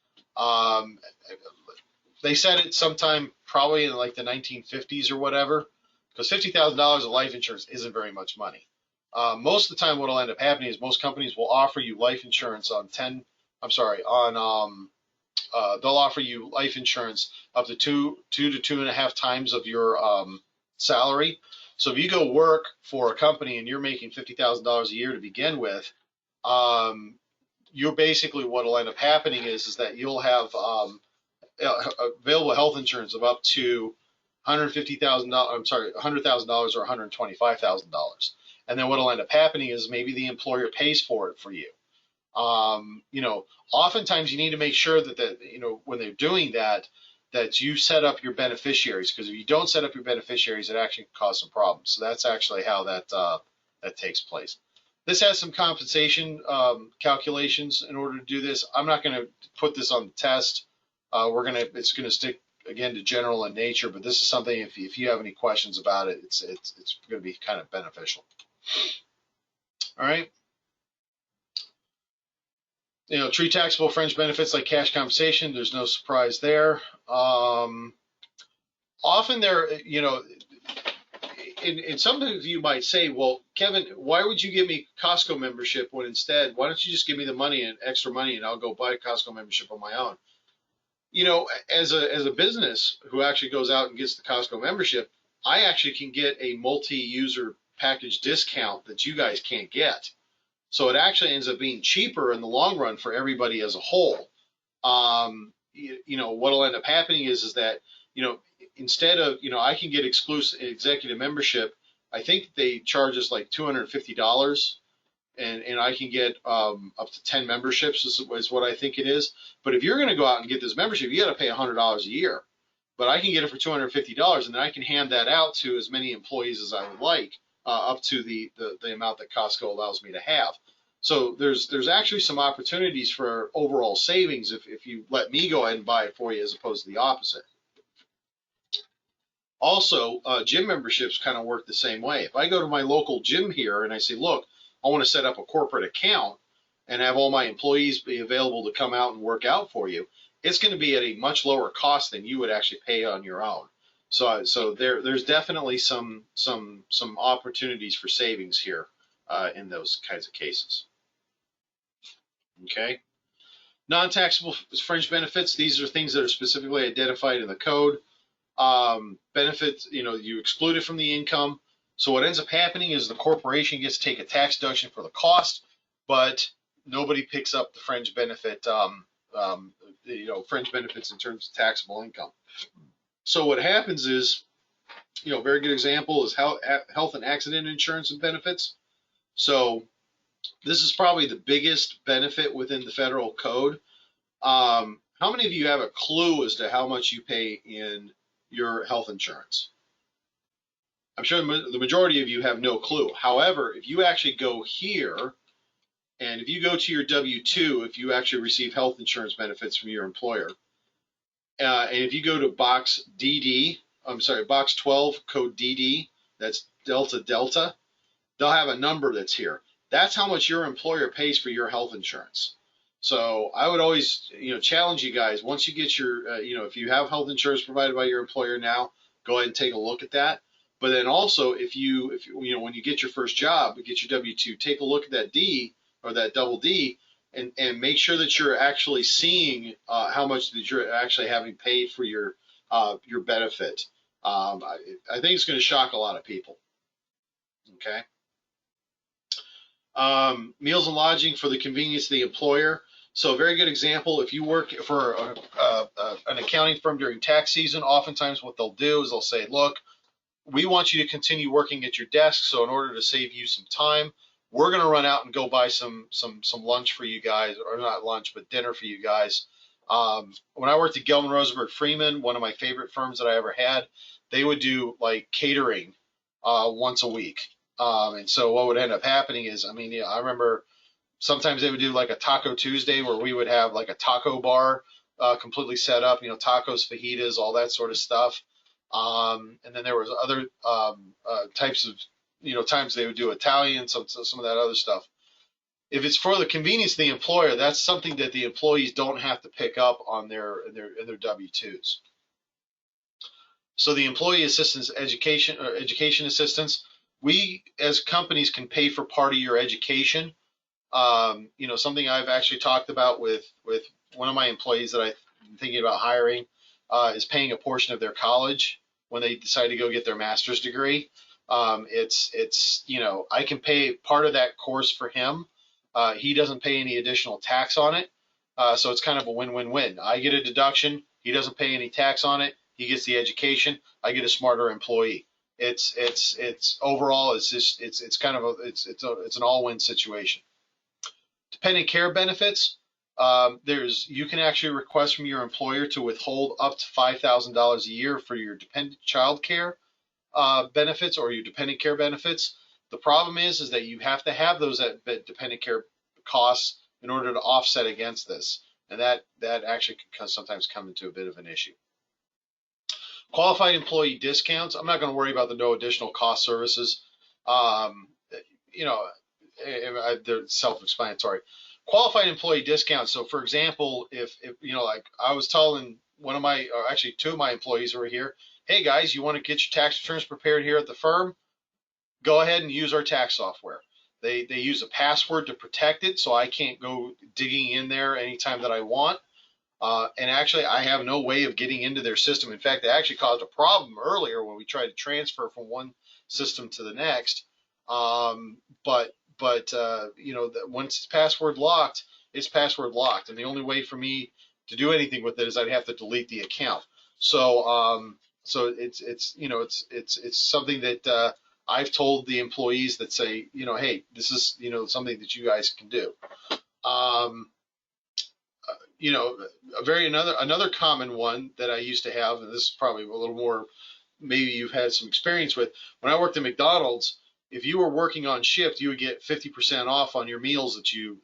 they said it sometime probably in like the 1950s or whatever, because $50,000 of life insurance isn't very much money. Most of the time what will end up happening is most companies will offer you life insurance they'll offer you life insurance up to two to 2.5 times of your salary. So if you go work for a company and you're making $50,000 a year to begin with, you're basically, what will end up happening is that you'll have available health insurance of up to $100,000 or $125,000. And then what will end up happening is maybe the employer pays for it for you. Oftentimes you need to make sure that when they're doing that you set up your beneficiaries, because if you don't set up your beneficiaries, it actually can cause some problems. So that's actually how that takes place. This has some compensation calculations in order to do this. I'm not going to put this on the test. It's going to stick again to general in nature, but this is something if you have any questions about it, it's going to be kind of beneficial. All right. Treat taxable fringe benefits like cash compensation. There's no surprise there. Often there, and some of you might say, well, Kevin, why would you give me Costco membership when instead, why don't you just give me the money and extra money and I'll go buy a Costco membership on my own? As a business who actually goes out and gets the Costco membership, I actually can get a multi-user package discount that you guys can't get. So it actually ends up being cheaper in the long run for everybody as a whole. What'll end up happening is that, instead of, I can get exclusive executive membership. I think they charge us like $250, and I can get up to 10 memberships is what I think it is. But if you're going to go out and get this membership, you got to pay $100 a year. But I can get it for $250, and then I can hand that out to as many employees as I would like, up to the amount that Costco allows me to have. So there's actually some opportunities for overall savings if you let me go ahead and buy it for you as opposed to the opposite. Also, gym memberships kind of work the same way. If I go to my local gym here and I say, look, I want to set up a corporate account and have all my employees be available to come out and work out for you, it's going to be at a much lower cost than you would actually pay on your own. So there's definitely some opportunities for savings here in those kinds of cases. Okay. Non-taxable fringe benefits. These are things that are specifically identified in the code. Benefits, you exclude it from the income. So what ends up happening is the corporation gets to take a tax deduction for the cost, but nobody picks up the fringe benefit, fringe benefits in terms of taxable income. So what happens is, a very good example is health and accident insurance and benefits. So this is probably the biggest benefit within the federal code. How many of you have a clue as to how much you pay in your health insurance? I'm sure the majority of you have no clue. However, if you actually go here, and if you go to your W-2, if you actually receive health insurance benefits from your employer, and if you go to box 12, code DD, that's Delta Delta, they'll have a number that's here. That's how much your employer pays for your health insurance. So I would always, challenge you guys, once you get your, if you have health insurance provided by your employer now, go ahead and take a look at that. But then also, if when you get your first job, get your W-2, take a look at that D or that double D, and make sure that you're actually seeing how much that you're actually having paid for your benefit. I think it's going to shock a lot of people. Okay. Meals and lodging for the convenience of the employer. So a very good example, if you work for an accounting firm during tax season, oftentimes what they'll do is they'll say, look, we want you to continue working at your desk. So in order to save you some time, we're going to run out and go buy some lunch for you guys, or not lunch, but dinner for you guys. When I worked at Gelman Rosenberg Freeman, one of my favorite firms that I ever had, they would do like catering once a week. And so what would end up happening is, I remember sometimes they would do like a Taco Tuesday where we would have like a taco bar completely set up, tacos, fajitas, all that sort of stuff. And then there was other types of, times they would do Italian, some of that other stuff. If it's for the convenience of the employer, that's something that the employees don't have to pick up on their W-2s. So the employee assistance education assistance, we as companies can pay for part of your education. Something I've actually talked about with one of my employees that I'm thinking about hiring is paying a portion of their college when they decide to go get their master's degree. I can pay part of that course for him. He doesn't pay any additional tax on it. So it's kind of a win-win-win. I get a deduction. He doesn't pay any tax on it. He gets the education. I get a smarter employee. It's overall, it's kind of it's an all-win situation. Dependent care benefits. You can actually request from your employer to withhold up to $5,000 a year for your dependent child care benefits or your dependent care benefits. The problem is that you have to have those dependent care costs in order to offset against this, and that actually can sometimes come into a bit of an issue. Qualified employee discounts. I'm not going to worry about the no additional cost services. You know, they're self-explanatory. Qualified employee discounts. So, for example, if you know, like I was telling one of my, or actually two of my employees who are here, hey guys, you want to get your tax returns prepared here at the firm? Go ahead and use our tax software. They use a password to protect it, so I can't go digging in there anytime that I want. And actually, I have no way of getting into their system. In fact, they actually caused a problem earlier when we tried to transfer from one system to the next. But you know, once it's password locked, it's password locked, and the only way for me to do anything with it is I'd have to delete the account. So so it's you know, it's something that I've told the employees that say, you know, hey, this is, you know, something that you guys can do. You know, another common one that I used to have, and this is probably a little more, maybe you've had some experience with. When I worked at McDonald's, if you were working on shift, you would get 50% off on your meals that you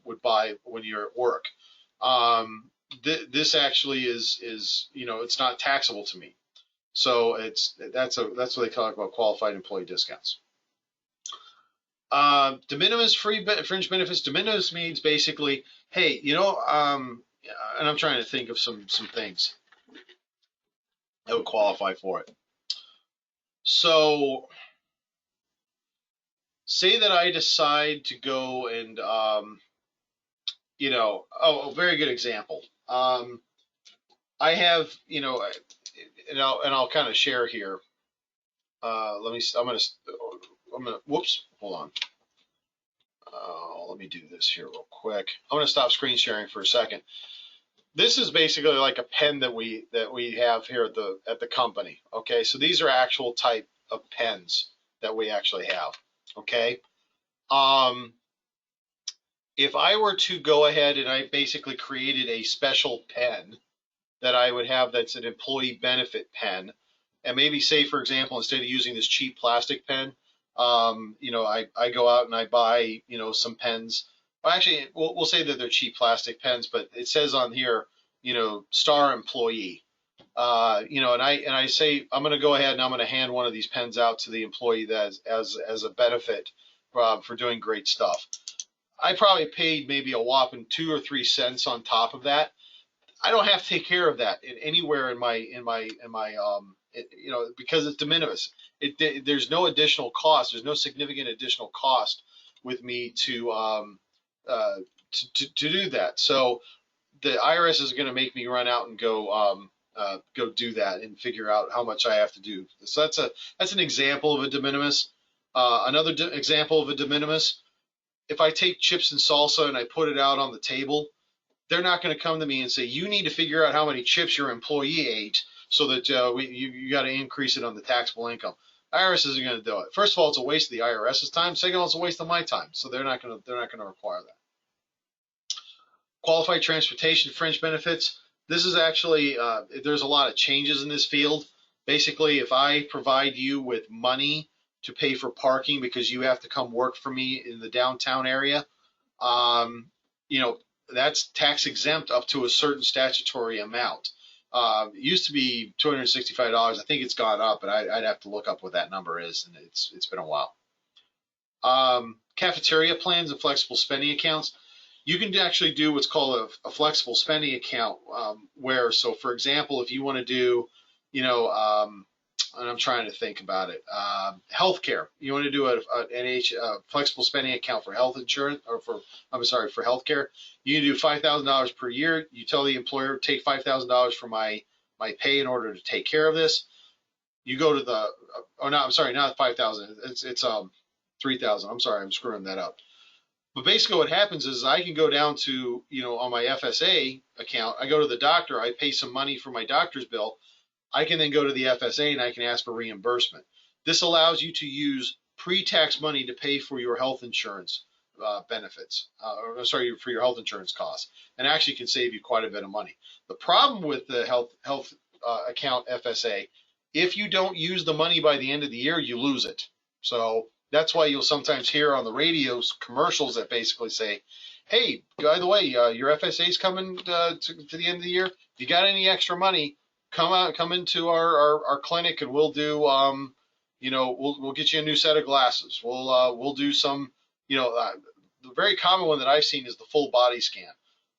would buy when you're at work. This actually is you know, it's not taxable to me. So that's what they talk about qualified employee discounts. De minimis fringe benefits. De minimis means basically, hey, you know, and I'm trying to think of some things that would qualify for it. So, say that I decide to go and, you know, a very good example. I have, you know, and I'll kind of share here. I'm gonna, whoops, hold on. Let me do this here real quick. I'm going to stop screen sharing for a second. This is basically like a pen that we have here at the company. Okay, so these are actual type of pens that we actually have. Okay, if I were to go ahead and I basically created a special pen that I would have that's an employee benefit pen, and maybe say, for example, instead of using this cheap plastic pen, you know, I go out and I buy, you know, some pens. Well, actually, we'll say that they're cheap plastic pens, but it says on here, you know, star employee. You know, and I say I'm going to go ahead and I'm going to hand one of these pens out to the employee that as a benefit for doing great stuff. I probably paid maybe a whopping 2 or 3 cents on top of that. I don't have to take care of that anywhere in my you know, because it's de minimis. There's no additional cost. There's no significant additional cost with me to do that. So the IRS is going to make me run out and go do that and figure out how much I have to do. So that's an example of a de minimis. Another example of a de minimis. If I take chips and salsa and I put it out on the table, they're not going to come to me and say, you need to figure out how many chips your employee ate so that you got to increase it on the taxable income. IRS isn't going to do it. First of all, it's a waste of the IRS's time. Second of all, it's a waste of my time. So they're not going to require that. Qualified transportation fringe benefits. This is actually there's a lot of changes in this field. Basically, if I provide you with money to pay for parking because you have to come work for me in the downtown area, you know, that's tax exempt up to a certain statutory amount. It used to be $265. I think it's gone up, but I'd have to look up what that number is, and it's been a while. Cafeteria plans and flexible spending accounts. You can actually do what's called a flexible spending account, where, so for example, if you want to do, you know, and I'm trying to think about it, healthcare. You want to do a flexible spending account for health insurance, or for healthcare. You can do $5,000 per year. You tell the employer, take $5,000 from my pay in order to take care of this. You go to the, oh no, I'm sorry, not 5,000. It's 3,000. I'm sorry, I'm screwing that up. But basically what happens is I can go down to, you know, on my FSA account, I go to the doctor, I pay some money for my doctor's bill. I can then go to the FSA and I can ask for reimbursement. This allows you to use pre-tax money to pay for your health insurance benefits, for your health insurance costs, and actually can save you quite a bit of money. The problem with the health account FSA, if you don't use the money by the end of the year, you lose it. So That's why you'll sometimes hear on the radios commercials that basically say, hey, by the way, your FSA is coming to the end of the year. If you got any extra money, come into our clinic, and we'll do, we'll get you a new set of glasses. We'll do some, the very common one that I've seen is the full body scan.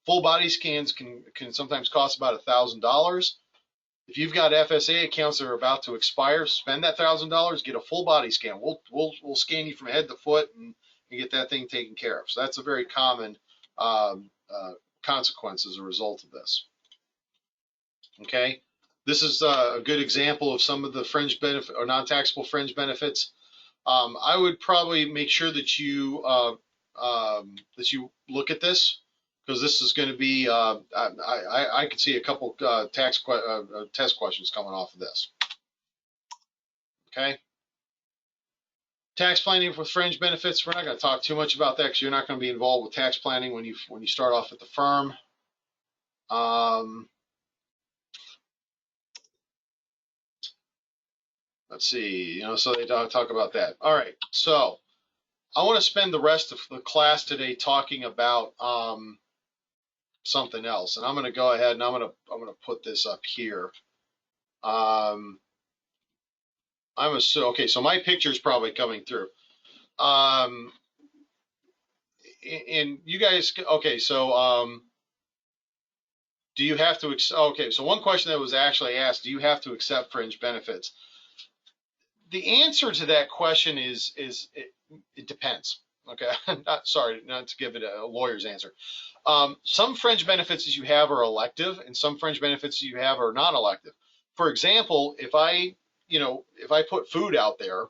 Full body scans can sometimes cost about $1,000. If you've got FSA accounts that are about to expire, spend that $1,000, get a full body scan. We'll scan you from head to foot and get that thing taken care of. So that's a very common consequence as a result of this. Okay, this is a good example of some of the fringe benefit or non-taxable fringe benefits. I would probably make sure that you look at this, because this is going to be, I could see a couple test questions coming off of this. Okay. Tax planning with fringe benefits. We're not going to talk too much about that because you're not going to be involved with tax planning when you start off at the firm. Let's see, so they talk about that. All right, so I want to spend the rest of the class today talking about something else, and I'm going to go ahead and I'm going to put this up here. Okay, so my picture is probably coming through. And you guys, okay, so do you have to, okay, so one question that was actually asked, do you have to accept fringe benefits? The answer to that question is it depends. Okay, sorry, not to give it a lawyer's answer. Some fringe benefits that you have are elective, and some fringe benefits that you have are non-elective. For example, if I put food out there,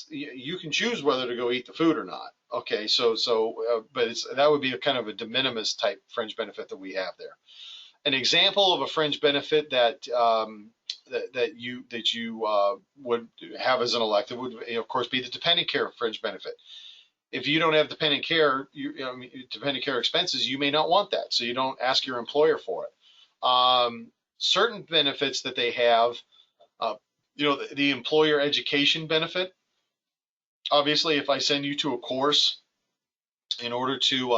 you can choose whether to go eat the food or not. Okay, but that would be a kind of a de minimis type fringe benefit that we have there. An example of a fringe benefit that you would have as an elective would, of course, be the dependent care fringe benefit. If you don't have dependent care, dependent care expenses, you may not want that, so you don't ask your employer for it. Certain benefits that they have, the employer education benefit. Obviously, if I send you to a course in order to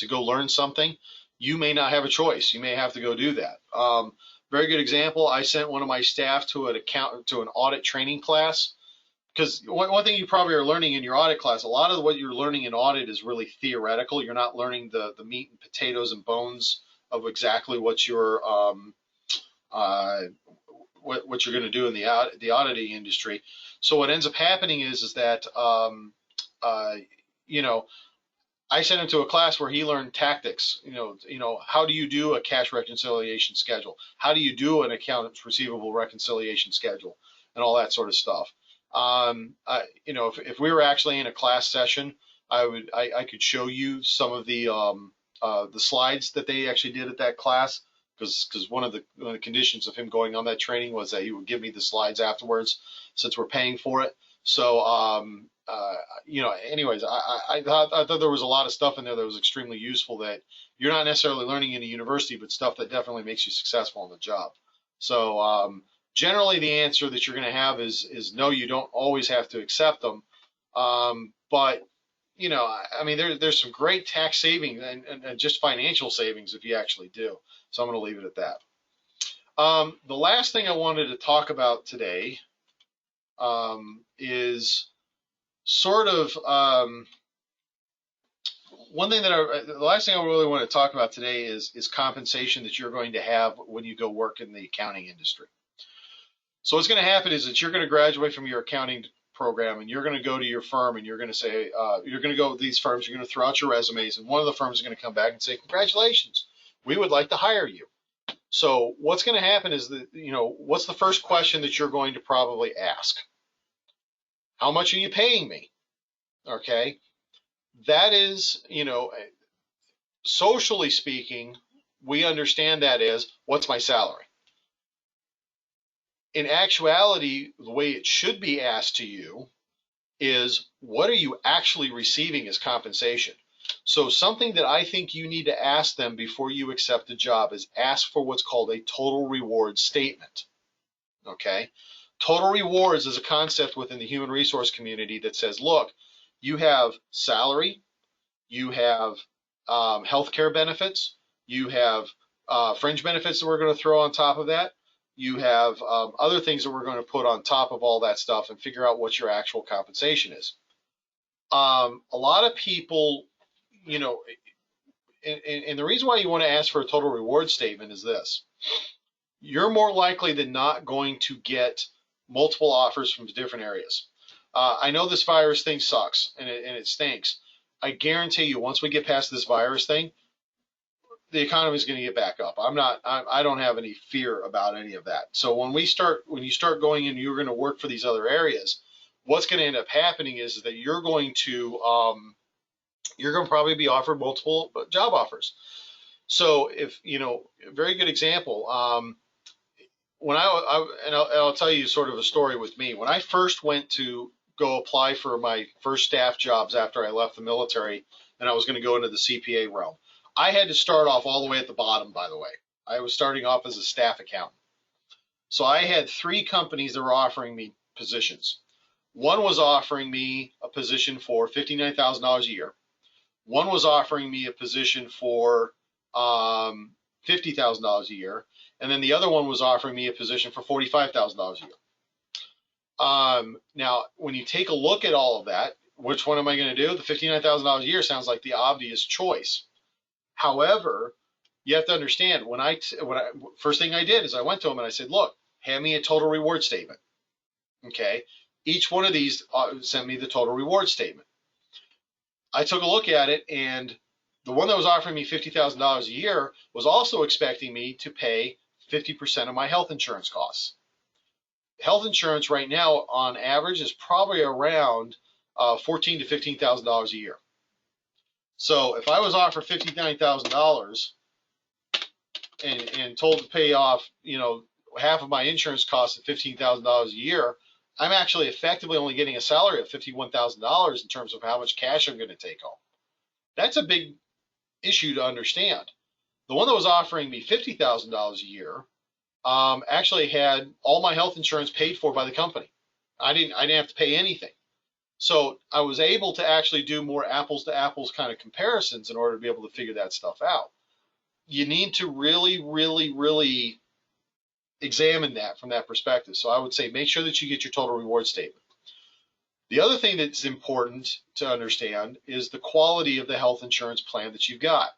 go learn something, you may not have a choice. You may have to go do that. Very good example. I sent one of my staff to an audit training class, because one thing you probably are learning in your audit class, a lot of what you're learning in audit is really theoretical. You're not learning the meat and potatoes and bones of exactly what you're what you're going to do in the auditing industry. So what ends up happening is that I sent him to a class where he learned tactics. How do you do a cash reconciliation schedule? How do you do an accounts receivable reconciliation schedule, and all that sort of stuff. If we were actually in a class session, I could show you some of the slides that they actually did at that class, because one of the conditions of him going on that training was that he would give me the slides afterwards, since we're paying for it. So, anyways, I thought there was a lot of stuff in there that was extremely useful that you're not necessarily learning in a university, but stuff that definitely makes you successful in the job. So, generally, the answer that you're going to have is no, you don't always have to accept them. But, there's some great tax savings and just financial savings if you actually do. So I'm going to leave it at that. The last thing I wanted to talk about today is sort of the last thing I really want to talk about today is compensation that you're going to have when you go work in the accounting industry. So what's going to happen is that you're going to graduate from your accounting program, and you're going to go to your firm, and you're going to say, you're going to go with these firms, you're going to throw out your resumes, and one of the firms is going to come back and say, congratulations, we would like to hire you. So what's going to happen is that, what's the first question that you're going to probably ask? How much are you paying me? Okay. That is, socially speaking, we understand that as, what's my salary? In actuality, the way it should be asked to you is, what are you actually receiving as compensation? So something that I think you need to ask them before you accept a job is ask for what's called a total reward statement. Okay. Total rewards is a concept within the human resource community that says, look, you have salary, you have healthcare benefits, you have fringe benefits that we're going to throw on top of that. You have other things that we're going to put on top of all that stuff and figure out what your actual compensation is. A lot of people, you know, and the reason why you want to ask for a total reward statement is this. You're more likely than not going to get multiple offers from different areas. I know this virus thing sucks and it stinks. I guarantee you, once we get past this virus thing, the economy is going to get back up. I don't have any fear about any of that. So when you start going in, you're going to work for these other areas. What's going to end up happening is that you're going to probably be offered multiple job offers. So if, you know, a very good example, when I'll tell you sort of a story with me. When I first went to go apply for my first staff jobs after I left the military and I was going to go into the CPA realm, I had to start off all the way at the bottom, by the way. I was starting off as a staff accountant. So I had 3 companies that were offering me positions. One was offering me a position for $59,000 a year. One was offering me a position for $50,000 a year. And then the other one was offering me a position for $45,000 a year. Now, when you take a look at all of that, which one am I going to do? The $59,000 a year sounds like the obvious choice. However, you have to understand, first thing I did is I went to them and I said, look, hand me a total reward statement. Okay. Each one of these sent me the total reward statement. I took a look at it, and the one that was offering me $50,000 a year was also expecting me to pay 50% of my health insurance costs. Health insurance right now, on average, is probably around $14,000 to $15,000 a year. So if I was offered $59,000 and told to pay off, you know, half of my insurance costs at $15,000 a year, I'm actually effectively only getting a salary of $51,000 in terms of how much cash I'm going to take home. That's a big issue to understand. The one that was offering me $50,000 a year actually had all my health insurance paid for by the company. I didn't have to pay anything. So I was able to actually do more apples to apples kind of comparisons in order to be able to figure that stuff out. You need to really, really, really examine that from that perspective. So I would say make sure that you get your total reward statement. The other thing that's important to understand is the quality of the health insurance plan that you've got.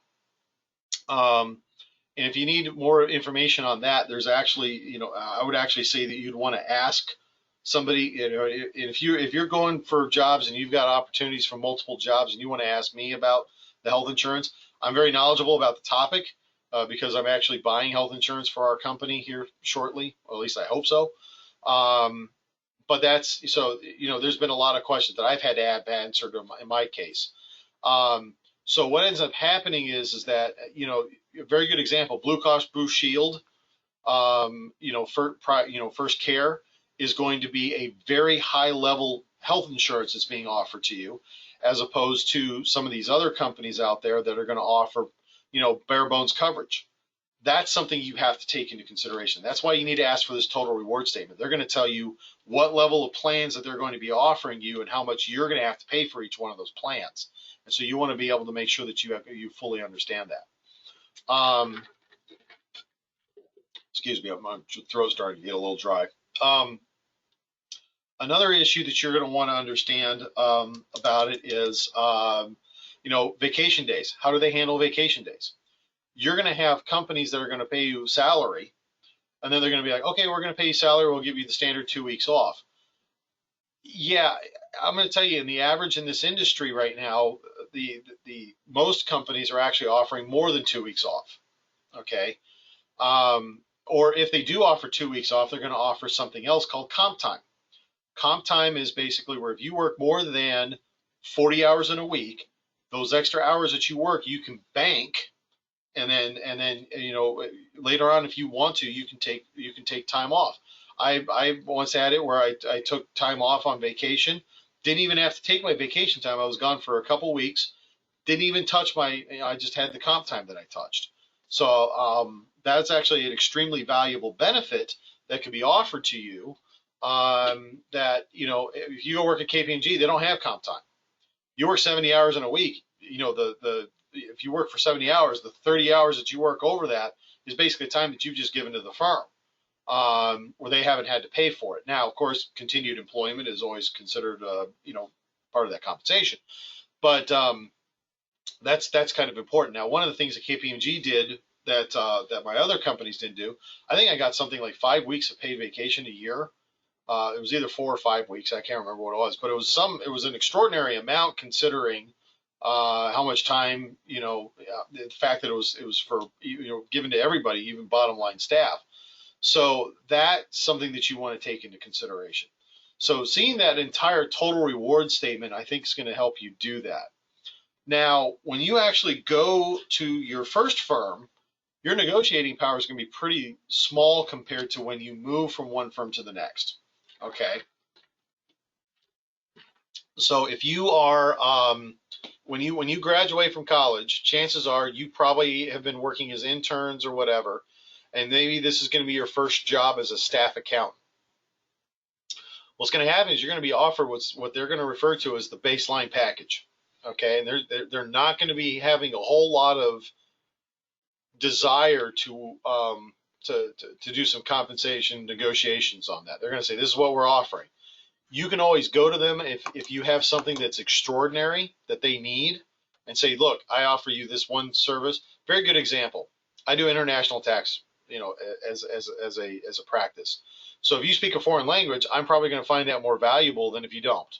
And if you need more information on that, there's actually, you know, I would actually say that you'd want to ask somebody, you know, if you're going for jobs and you've got opportunities for multiple jobs and you want to ask me about the health insurance, I'm very knowledgeable about the topic because I'm actually buying health insurance for our company here shortly, or at least I hope so. But that's, so, you know, there's been a lot of questions that I've had to have answered in my case. So what ends up happening is that, you know, a very good example, Blue Cross Blue Shield, you know, First Care is going to be a very high level health insurance that's being offered to you, as opposed to some of these other companies out there that are going to offer, you know, bare bones coverage. That's something you have to take into consideration. That's why you need to ask for this total reward statement. They're going to tell you what level of plans that they're going to be offering you and how much you're going to have to pay for each one of those plans. And so you want to be able to make sure that you fully understand that. Excuse me, my throat's starting to get a little dry. Another issue that you're going to want to understand about it is, you know, vacation days. How do they handle vacation days? You're going to have companies that are going to pay you salary, and then they're going to be like, okay, we're going to pay you salary. We'll give you the standard 2 weeks off. Yeah, I'm going to tell you, in the average in this industry right now, the most companies are actually offering more than 2 weeks off. Okay. Or if they do offer 2 weeks off, they're going to offer something else called comp time. Comp time is basically where if you work more than 40 hours in a week, those extra hours that you work, you can bank, and then you know, later on, if you want to, you can take time off. I once had it where I took time off on vacation, didn't even have to take my vacation time. I was gone for a couple weeks, didn't even touch my, you know, I just had the comp time that I touched. So that's actually an extremely valuable benefit that could be offered to you that, if you go work at KPMG, they don't have comp time. You work 70 hours in a week. If you work for 70 hours, the 30 hours that you work over that is basically time that you've just given to the firm, where they haven't had to pay for it. Now, of course, continued employment is always considered, part of that compensation. But that's kind of important. Now, one of the things that KPMG did that my other companies didn't do, I think I got something like 5 weeks of paid vacation a year. It was either 4 or 5 weeks. I can't remember what it was, but it was an extraordinary amount considering how much time, the fact that it was for, given to everybody, even bottom line staff. So that's something that you want to take into consideration. So seeing that entire total reward statement, I think is going to help you do that. Now, when you actually go to your first firm, your negotiating power is going to be pretty small compared to when you move from one firm to the next. Okay. So if you are, when you graduate from college, chances are you probably have been working as interns or whatever, and maybe this is going to be your first job as a staff accountant. What's going to happen is you're going to be offered what they're going to refer to as the baseline package. Okay, and they're not going to be having a whole lot of desire to do some compensation negotiations on that. They're going to say, this is what we're offering. You can always go to them if you have something that's extraordinary that they need and say, look, I offer you this one service. Very good example. I do international tax, as a practice. So if you speak a foreign language, I'm probably going to find that more valuable than if you don't.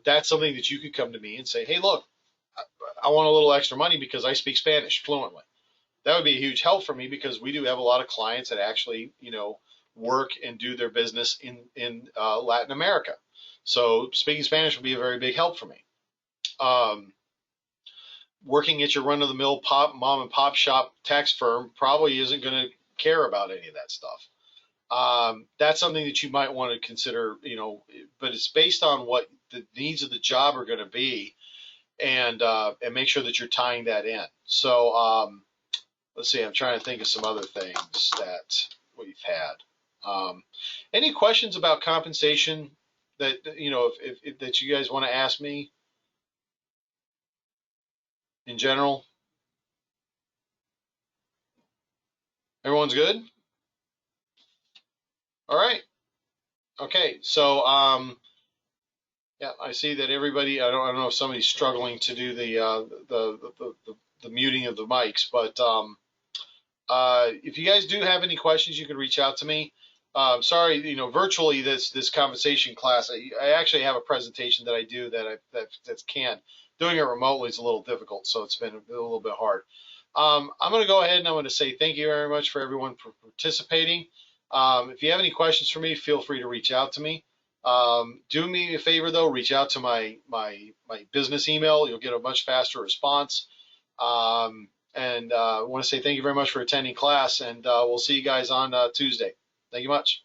That's something that you could come to me and say, hey, look, I want a little extra money because I speak Spanish fluently. That would be a huge help for me because we do have a lot of clients that actually, work and do their business in Latin America. So speaking Spanish would be a very big help for me. Working at your run-of-the-mill mom and pop shop tax firm probably isn't going to care about any of that stuff. That's something that you might want to consider, but it's based on what the needs of the job are going to be, and make sure that you're tying that in. So let's see, I'm trying to think of some other things that we've had. Any questions about compensation that, if that you guys want to ask me in general? Everyone's good? All right. Okay. So, yeah, I see that everybody, I don't know if somebody's struggling to do the muting of the mics, but if you guys do have any questions, you can reach out to me. Sorry, virtually this compensation class, I actually have a presentation that I do that's canned. Doing it remotely is a little difficult, so it's been a little bit hard. I'm going to go ahead and I'm going to say thank you very much for everyone for participating. If you have any questions for me, feel free to reach out to me. Do me a favor though, reach out to my business email. You'll get a much faster response. And I want to say thank you very much for attending class, and we'll see you guys on Tuesday. Thank you much.